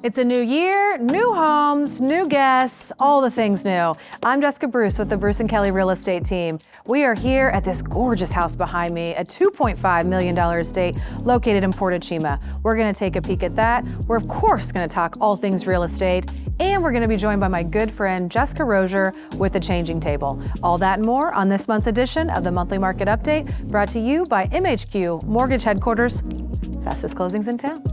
It's a new year, new homes, new guests, all the things new. I'm Jessica Bruce with the Bruce & Kelly Real Estate Team. We are here at this gorgeous house behind me, a $2.5 million estate located in Port Chima. We're gonna take a peek at that. We're of course gonna talk all things real estate, and we're gonna be joined by my good friend, Jessica Rozier with The Changing Table. All that and more on this month's edition of the Monthly Market Update, brought to you by MHQ Mortgage Headquarters. Fastest closings in town.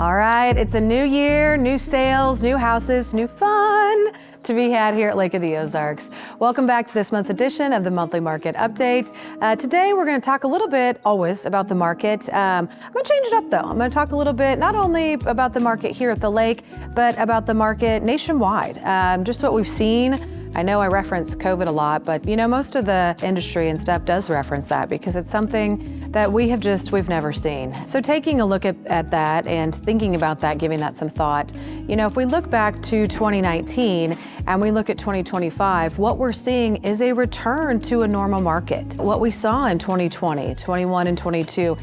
All right, it's a new year, new sales, new houses, new fun to be had here at Lake of the Ozarks. Welcome back to this month's edition of the Monthly Market Update. Today we're going to talk a little bit, always, about the market. I'm going to change it up though. I'm going to talk a little bit, not only about the market here at the lake, but about the market nationwide. Just what we've seen. I know I reference COVID a lot, but you know, most of the industry and stuff does reference that because it's something that we've never seen. So taking a look at that and thinking about that, giving that some thought, you know, if we look back to 2019 and we look at 2025, what we're seeing is a return to a normal market. What we saw in 2020, 21 and 22,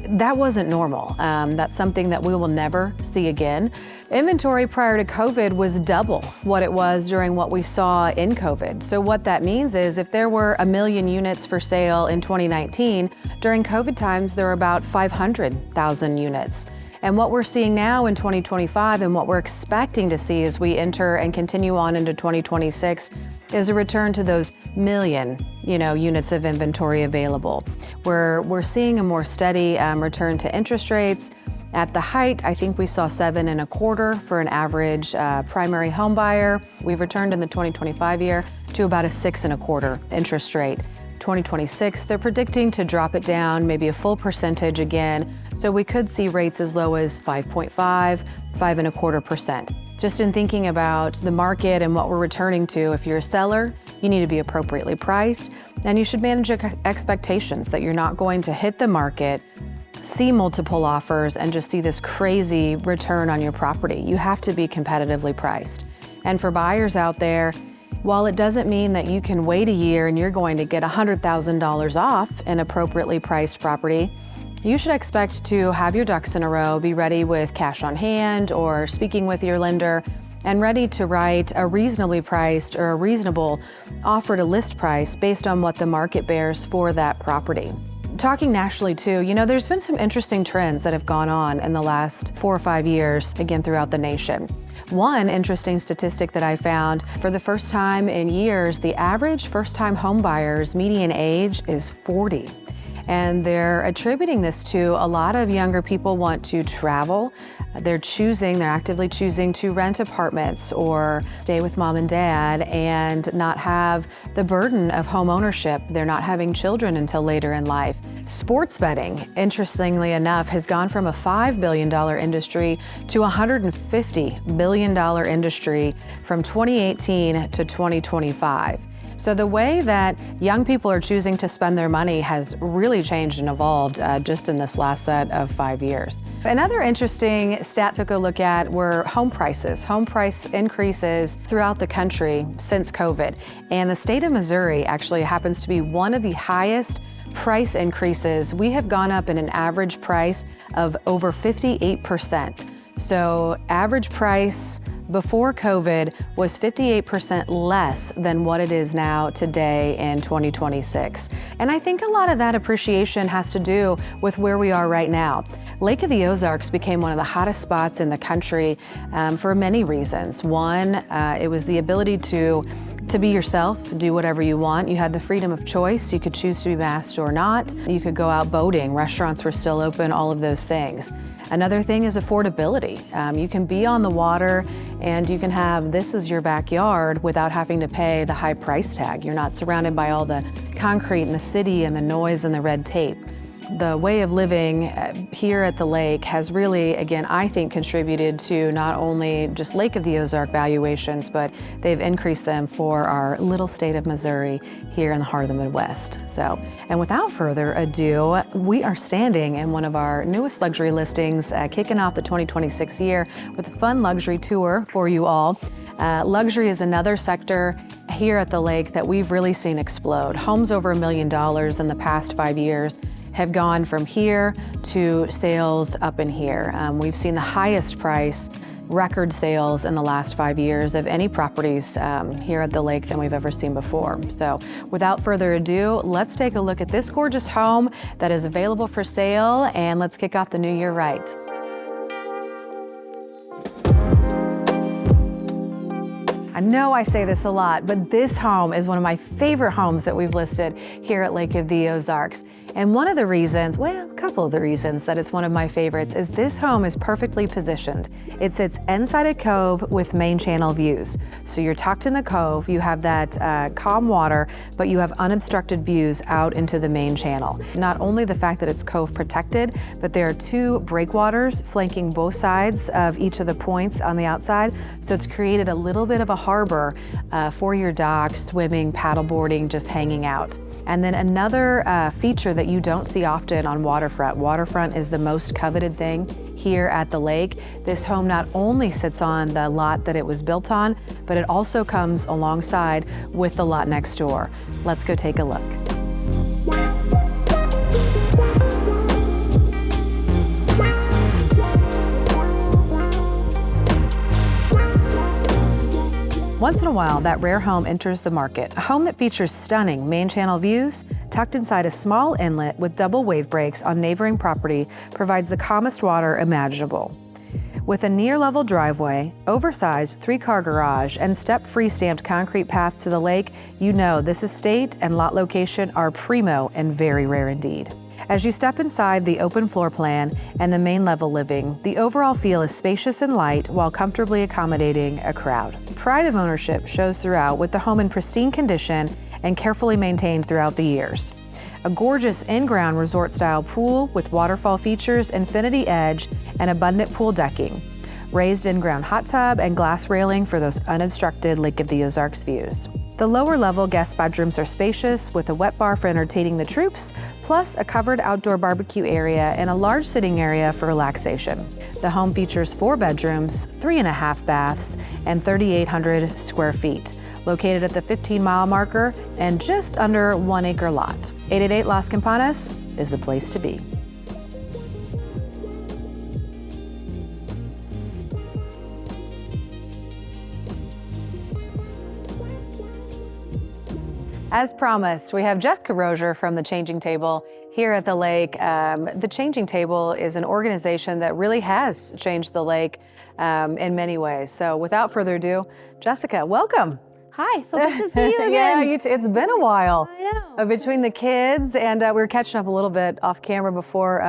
that wasn't normal. That's something that we will never see again. Inventory prior to COVID was double what it was during what we saw in COVID. So what that means is if there were 1 million units for sale in 2019, during COVID times, there were about 500,000 units. And what we're seeing now in 2025 and what we're expecting to see as we enter and continue on into 2026 is a return to those million, units of inventory available. We're seeing a more steady return to interest rates. At the height, I think we saw 7.25% for an average primary home buyer. We've returned in the 2025 year to about a 6.25% interest rate. 2026, they're predicting to drop it down maybe a full percentage again. So we could see rates as low as 5.5%, 5.25%. Just in thinking about the market and what we're returning to, if you're a seller, you need to be appropriately priced, and you should manage your expectations that you're not going to hit the market, see multiple offers, and just see this crazy return on your property. You have to be competitively priced. And for buyers out there, while it doesn't mean that you can wait a year and you're going to get $100,000 off an appropriately priced property, you should expect to have your ducks in a row, be ready with cash on hand or speaking with your lender, and ready to write a reasonably priced or a reasonable offer to list price based on what the market bears for that property. Talking nationally too, there's been some interesting trends that have gone on in the last 4 or 5 years, again, throughout the nation. One interesting statistic that I found, for the first time in years, the average first-time home buyer's median age is 40. And they're attributing this to a lot of younger people want to travel. They're actively choosing to rent apartments or stay with mom and dad and not have the burden of home ownership. They're not having children until later in life. Sports betting, interestingly enough, has gone from a $5 billion industry to a $150 billion industry from 2018 to 2025. So the way that young people are choosing to spend their money has really changed and evolved just in this last set of 5 years. Another interesting stat took a look at were home prices. Home price increases throughout the country since COVID. And the state of Missouri actually happens to be one of the highest price increases. We have gone up in an average price of over 58%. So average price before COVID was 58% less than what it is now today in 2026. And I think a lot of that appreciation has to do with where we are right now. Lake of the Ozarks became one of the hottest spots in the country for many reasons. One, it was the ability to to be yourself, do whatever you want. You had the freedom of choice. You could choose to be masked or not. You could go out boating. Restaurants were still open, all of those things. Another thing is affordability. You can be on the water and you can have this as your backyard without having to pay the high price tag. You're not surrounded by all the concrete in the city and the noise and the red tape. The way of living here at the lake has really, again, I think contributed to not only just Lake of the Ozark valuations, but they've increased them for our little state of Missouri here in the heart of the Midwest. So, and without further ado, we are standing in one of our newest luxury listings, kicking off the 2026 year with a fun luxury tour for you all. Luxury is another sector here at the lake that we've really seen explode. Homes over $1 million in the past 5 years have gone from here to sales up in here. We've seen the highest price record sales in the last 5 years of any properties here at the lake than we've ever seen before. So without further ado, let's take a look at this gorgeous home that is available for sale, and let's kick off the new year right. I know I say this a lot, but this home is one of my favorite homes that we've listed here at Lake of the Ozarks. And one of the reasons, well, a couple of the reasons that it's one of my favorites is this home is perfectly positioned. It sits inside a cove with main channel views. So you're tucked in the cove, you have that calm water, but you have unobstructed views out into the main channel. Not only the fact that it's cove protected, but there are 2 breakwaters flanking both sides of each of the points on the outside. So it's created a little bit of a harbor for your dock, swimming, paddleboarding, just hanging out. And then another feature that you don't see often on Waterfront. Waterfront is the most coveted thing here at the lake. This home not only sits on the lot that it was built on, but it also comes alongside with the lot next door. Let's go take a look. Once in a while, that rare home enters the market. A home that features stunning main channel views, tucked inside a small inlet with double wave breaks on neighboring property, provides the calmest water imaginable. With a near-level driveway, oversized 3-car garage, and step-free stamped concrete path to the lake, you know this estate and lot location are primo and very rare indeed. As you step inside the open floor plan and the main level living, the overall feel is spacious and light while comfortably accommodating a crowd. Pride of ownership shows throughout, with the home in pristine condition and carefully maintained throughout the years. A gorgeous in-ground resort-style pool with waterfall features, infinity edge, and abundant pool decking. Raised in-ground hot tub and glass railing for those unobstructed Lake of the Ozarks views. The lower level guest bedrooms are spacious with a wet bar for entertaining the troops, plus a covered outdoor barbecue area and a large sitting area for relaxation. The home features 4 bedrooms, 3.5 baths, and 3,800 square feet, located at the 15-mile marker and just under 1-acre lot. 888 Las Campanas is the place to be. As promised, we have Jessica Rozier from The Changing Table here at the lake. The Changing Table is an organization that really has changed the lake in many ways. So without further ado, Jessica, welcome. Hi, so good to see you again. Yeah, it's been a while. I know. Between the kids, and we were catching up a little bit off camera before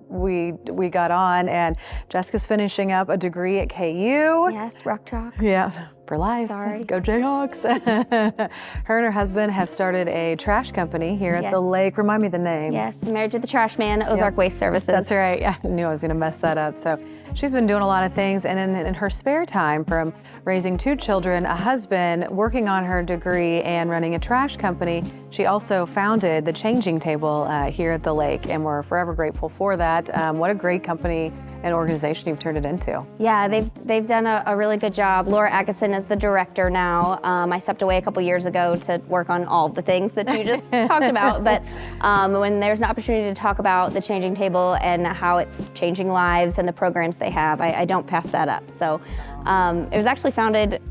we got on, and Jessica's finishing up a degree at KU. Yes, Rock Chalk. Yeah, for life. Sorry. Go Jayhawks. Her and her husband have started a trash company here at the lake. Remind me the name. Yes, married to the trash man, Ozark Waste Services. That's right. I knew I was going to mess that up. So she's been doing a lot of things, and in her spare time, from raising 2 children, a husband, working on her degree, and running a trash company, she also founded The Changing Table here at the lake, and we're forever grateful for that. What a great company and organization you've turned it into. Yeah, they've done a really good job. Laura Atkinson is the director now. I stepped away a couple years ago to work on all the things that you just talked about, but when there's an opportunity to talk about The Changing Table and how it's changing lives and the programs they have, I don't pass that up. So it was actually founded,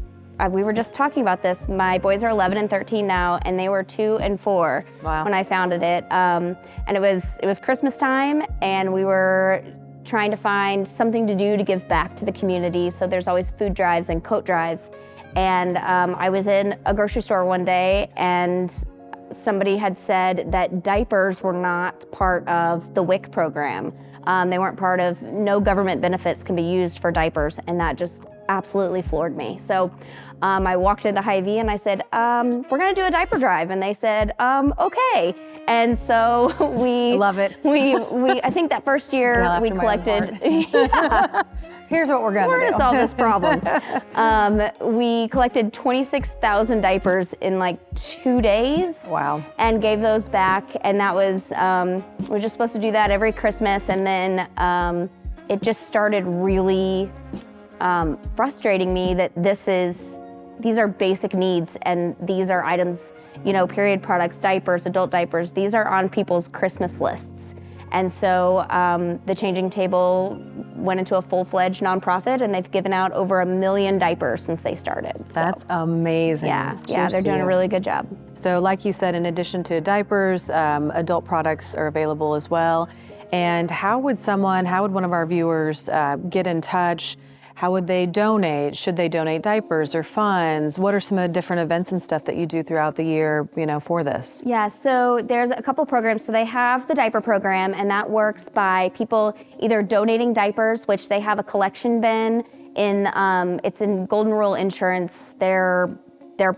we were just talking about this, my boys are 11 and 13 now, and they were 2 and 4 when I founded it. And it was Christmas time, and we were trying to find something to do to give back to the community. So there's always food drives and coat drives. And I was in a grocery store one day, and somebody had said that diapers were not part of the WIC program. They weren't part of, no government benefits can be used for diapers, and that just absolutely floored me. So I walked into Hy-Vee and I said, we're gonna do a diaper drive. And they said, okay. And so we— Love it. I think that first year we collected— Here's what we're gonna do. We're gonna solve this problem. We collected 26,000 diapers in like 2 days. Wow. And gave those back. And that was, we're just supposed to do that every Christmas. And then it just started really frustrating me that these are basic needs, and these are items, you know, period products, diapers, adult diapers, these are on people's Christmas lists. And so the Changing Table went into a full-fledged nonprofit, and they've given out over 1 million diapers since they started. So, that's amazing. yeah, Cheers they're to doing you. a really good job. So like you said, in addition to diapers, adult products are available as well. And how would one of our viewers get in touch? How would they donate? Should they donate diapers or funds? What are some of the different events and stuff that you do throughout the year, you know, for this? Yeah, so there's a couple programs. So they have the diaper program, and that works by people either donating diapers, which they have a collection bin in, it's in Golden Rule Insurance, their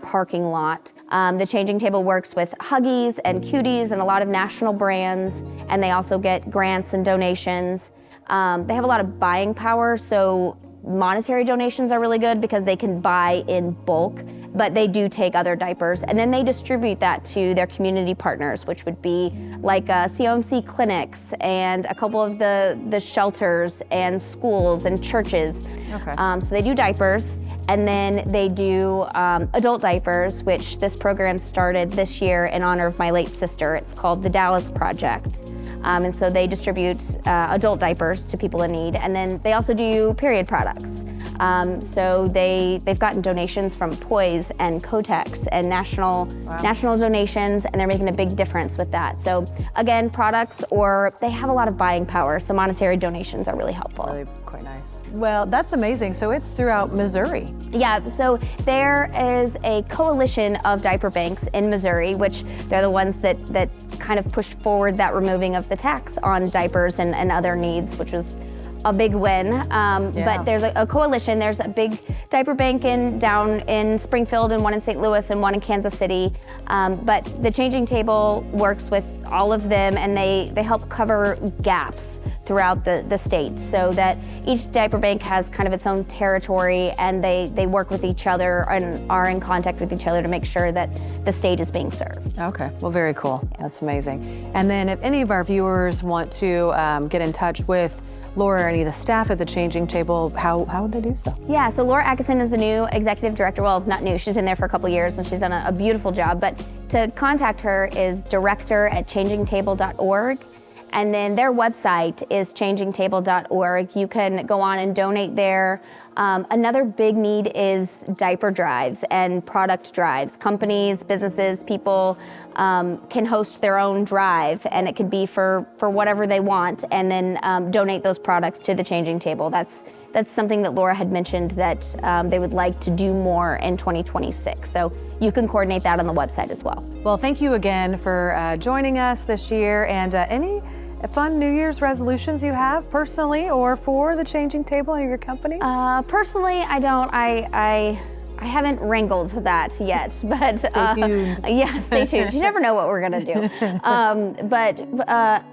parking lot. The Changing Table works with Huggies and Cuties and a lot of national brands, and they also get grants and donations. They have a lot of buying power, so monetary donations are really good because they can buy in bulk, but they do take other diapers, and then they distribute that to their community partners, which would be like COMC clinics and a couple of the shelters and schools and churches. Okay. So they do diapers, and then they do adult diapers, which this program started this year in honor of my late sister. It's called the Dallas Project. And so they distribute adult diapers to people in need. And then they also do period products. So they've gotten donations from Poise and Kotex and national donations, and they're making a big difference with that. So again, products, or they have a lot of buying power, so monetary donations are really helpful. Really quite nice. Well, that's amazing. So it's throughout Missouri. Yeah, so there is a coalition of diaper banks in Missouri, which they're the ones that kind of pushed forward that removing of the tax on diapers and other needs, which was a big win. But there's a coalition. There's a big diaper bank down in Springfield, and one in St. Louis, and one in Kansas City. But the Changing Table works with all of them, and they help cover gaps throughout the state, so that each diaper bank has kind of its own territory, and they work with each other and are in contact with each other to make sure that the state is being served. Okay, well, very cool. That's amazing. And then if any of our viewers want to get in touch with Laura or any of the staff at the Changing Table, how would they do so? Yeah, so Laura Atkinson is the new executive director. Well, not new, she's been there for a couple years, and she's done a beautiful job. But to contact her is director@changingtable.org. And then their website is changingtable.org. You can go on and donate there. Another big need is diaper drives and product drives. Companies, businesses, people can host their own drive, and it could be for whatever they want, and then donate those products to the Changing Table. That's something that Laura had mentioned that they would like to do more in 2026. So you can coordinate that on the website as well. Well, thank you again for joining us this year, and any fun New Year's resolutions you have personally or for the Changing Table and your company? Personally, I don't. I haven't wrangled that yet, but Stay tuned. Yeah, stay tuned. You never know what we're gonna do. But a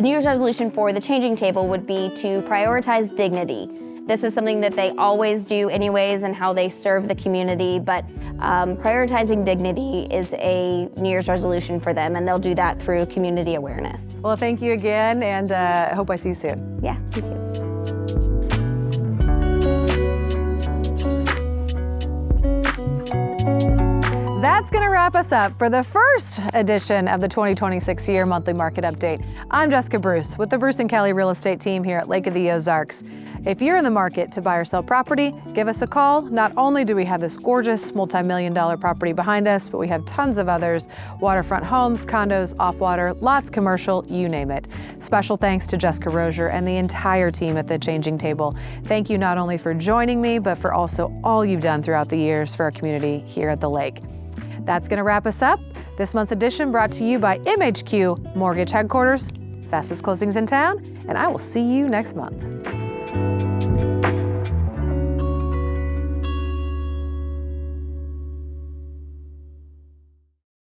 New Year's resolution for the Changing Table would be to prioritize dignity. This is something that they always do anyways, and how they serve the community, but prioritizing dignity is a New Year's resolution for them, and they'll do that through community awareness. Well, thank you again, and I hope I see you soon. Yeah, you too. That that's going to wrap us up for the first edition of the 2026 Year Monthly Market Update. I'm Jessica Bruce with the Bruce & Kelly Real Estate Team here at Lake of the Ozarks. If you're in the market to buy or sell property, give us a call. Not only do we have this gorgeous multi-million-dollar property behind us, but we have tons of others: waterfront homes, condos, off-water, lots commercial, you name it. Special thanks to Jessica Rozier and the entire team at The Changing Table. Thank you not only for joining me, but for also all you've done throughout the years for our community here at the lake. That's going to wrap us up. This month's edition brought to you by MHQ Mortgage Headquarters, fastest closings in town, and I will see you next month.